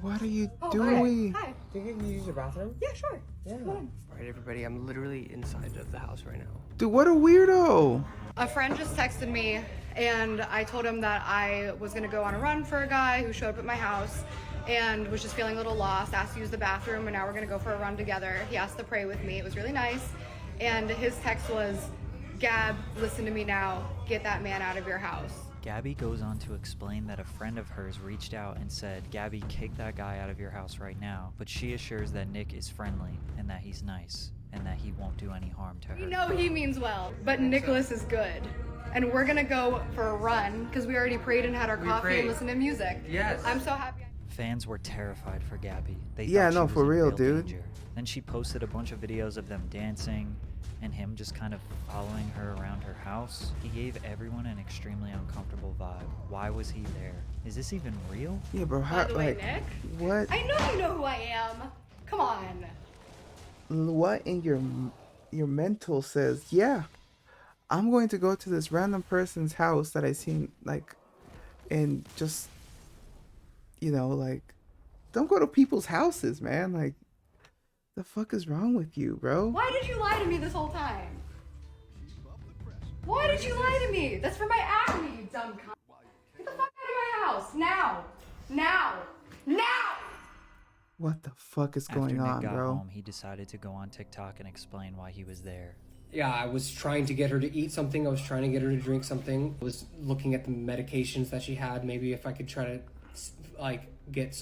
What are you doing? Hi. Do you use your bathroom? Yeah, sure. Yeah. Alright, everybody, I'm literally inside of the house right now. Dude, what a weirdo. A friend just texted me And I told him that I was gonna go on a run for a guy who showed up at my house and was just feeling a little lost, asked to use the bathroom, and now we're gonna go for a run together. He asked to pray with me. It was really nice. And his text was, Gab, listen to me now. Get that man out of your house. Gabbie goes on to explain that a friend of hers reached out and said, Gabbie, kick that guy out of your house right now. But she assures that Nick is friendly and that he's nice and that he won't do any harm to her. We know he means well, but Nicholas is good. And we're gonna go for a run because we already prayed and had our coffee and listened to music. Yes. I'm so happy. Fans were terrified for Gabbie. They Yeah, thought she no, was for in real, dude. danger. Then she posted a bunch of videos of them dancing and him just kind of following her around her house. He gave everyone an extremely uncomfortable vibe. Why was he there? Is this even real? Yeah, bro. How, By the way, like, Nick, what? I know you know who I am. Come on. What in your mental says, yeah, I'm going to go to this random person's house that I seen, like, and just, you know, like, don't go to people's houses, man. Like, the fuck is wrong with you, bro? Why did you lie to me this whole time? Why did you lie to me? That's for my acne, you dumb cunt. Get the fuck out of my house. Now. Now. Now! What the fuck is going After Nick on, got bro? home, he decided to go on TikTok and explain why he was there. Yeah, I was trying to get her to eat something. I was trying to get her to drink something. I was looking at the medications that she had. Maybe if I could try to, like, get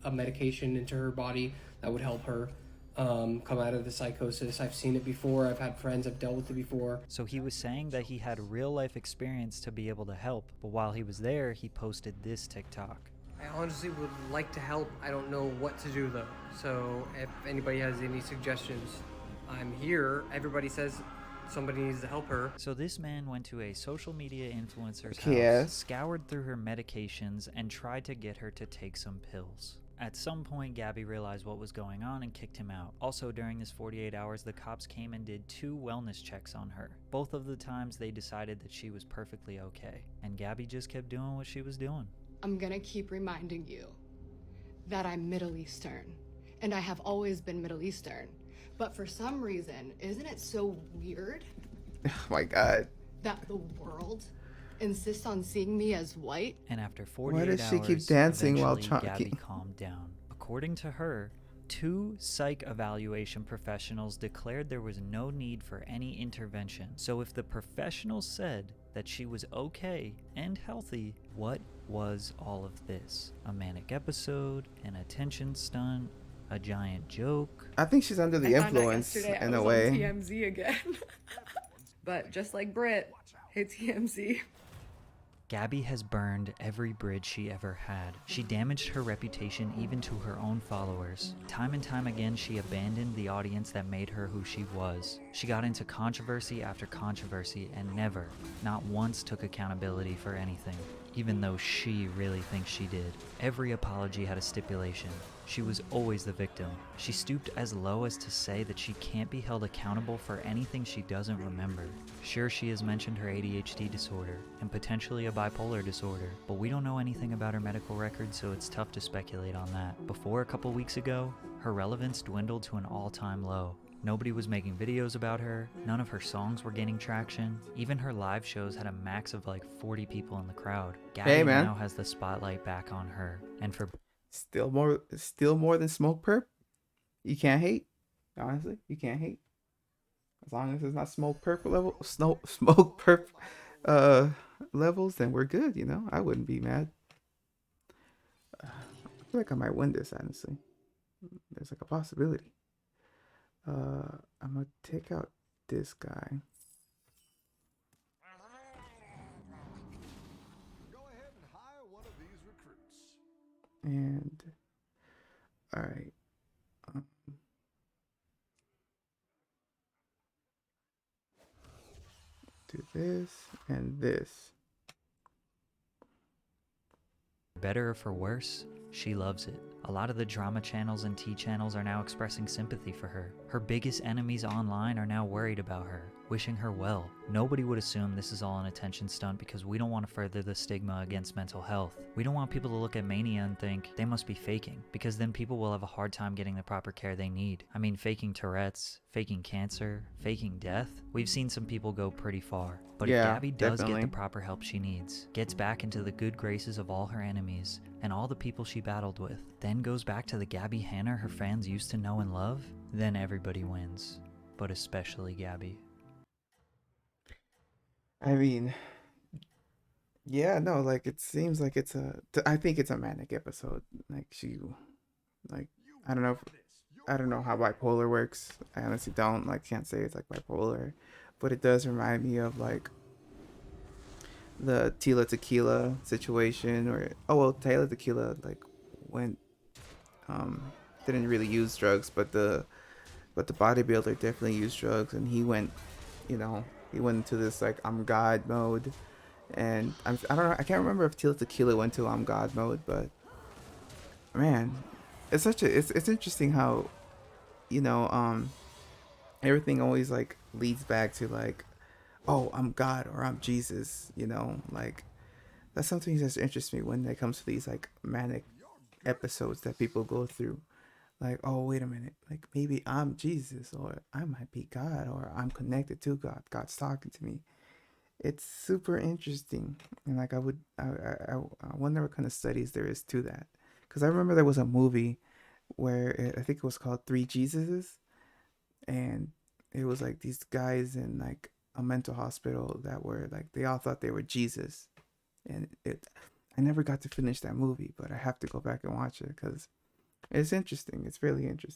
a medication into her body that would help her come out of the psychosis. I've seen it before. I've had friends have dealt with it before. So he was saying that he had real life experience to be able to help, but while he was there, he posted this TikTok. I honestly would like to help. I don't know what to do though. So if anybody has any suggestions, I'm here. Everybody says somebody needs to help her. So this man went to a social media influencer's Yes. house, scoured through her medications, and tried to get her to take some pills. At some point, Gabbie realized what was going on and kicked him out. Also, during this 48 hours, the cops came and did 2 wellness checks on her. Both of the times, they decided that she was perfectly okay. And Gabbie just kept doing what she was doing. I'm gonna keep reminding you that I'm Middle Eastern, and I have always been Middle Eastern. But for some reason, isn't it so weird Oh my god. that the world insists on seeing me as white? And after 48 Why hours, does she keep dancing while eventually talking? Gabbie calmed down. According to her, 2 psych evaluation professionals declared there was no need for any intervention. So if the professionals said that she was okay and healthy, what was all of this? A manic episode? An attention stunt? A giant joke? I think she's under the I found out influence yesterday in I a was way. on TMZ again. But just like Brit, hey TMZ. Gabbie has burned every bridge she ever had. She damaged her reputation even to her own followers. Time and time again, she abandoned the audience that made her who she was. She got into controversy after controversy and never, not once, took accountability for anything, even though she really thinks she did. Every apology had a stipulation. She was always the victim. She stooped as low as to say that she can't be held accountable for anything she doesn't remember. Sure, she has mentioned her ADHD disorder and potentially a bipolar disorder, but we don't know anything about her medical record, so it's tough to speculate on that. Before a couple weeks ago, her relevance dwindled to an all-time low. Nobody was making videos about her, none of her songs were gaining traction, even her live shows had a max of like 40 people in the crowd. Gabbie man. now has the spotlight back on her, and for Still more than smoke perp. You can't hate. Honestly, you can't hate. As long as it's not smoke perp level, smoke perp levels, then we're good. You know, I wouldn't be mad. I feel like I might win this. Honestly, there's like a possibility. I'm gonna take out this guy. And all right, do this and this. better or for worse, She loves it. A lot of the drama channels and tea channels are now expressing sympathy for her. Her biggest enemies online are now worried about her, wishing her well. Nobody would assume this is all an attention stunt because we don't want to further the stigma against mental health. We don't want people to look at mania and think they must be faking, because then people will have a hard time getting the proper care they need. I mean, faking Tourette's, faking cancer, faking death. We've seen some people go pretty far. But if Yeah, Gabbie does definitely. get the proper help she needs, gets back into the good graces of all her enemies and all the people she battled with, then goes back to the Gabbie Hanna her fans used to know and love, then everybody wins. But especially Gabbie. I mean, yeah, no, like it seems like I think it's a manic episode. Like like, I don't know, I don't know how bipolar works. I honestly don't, like, can't say it's like bipolar, but it does remind me of like the Tila Tequila situation, or oh well, Tila Tequila like went didn't really use drugs, but the bodybuilder definitely used drugs, and he went, he went into this like I'm God mode, and I don't know, I can't remember if Tila Tequila went to I'm God mode, but man, it's interesting how you know everything always like leads back to like, oh, I'm God or I'm Jesus, like that's something that interests me when it comes to these like manic episodes that people go through. Like, oh, wait a minute, like maybe I'm Jesus, or I might be God, or I'm connected to God. God's talking to me. It's super interesting, and like I wonder what kind of studies there is to that, because I remember there was a movie where I think it was called Three Jesuses, and it was like these guys in like a mental hospital that were like they all thought they were Jesus, and I never got to finish that movie, but I have to go back and watch it because it's interesting. It's really interesting.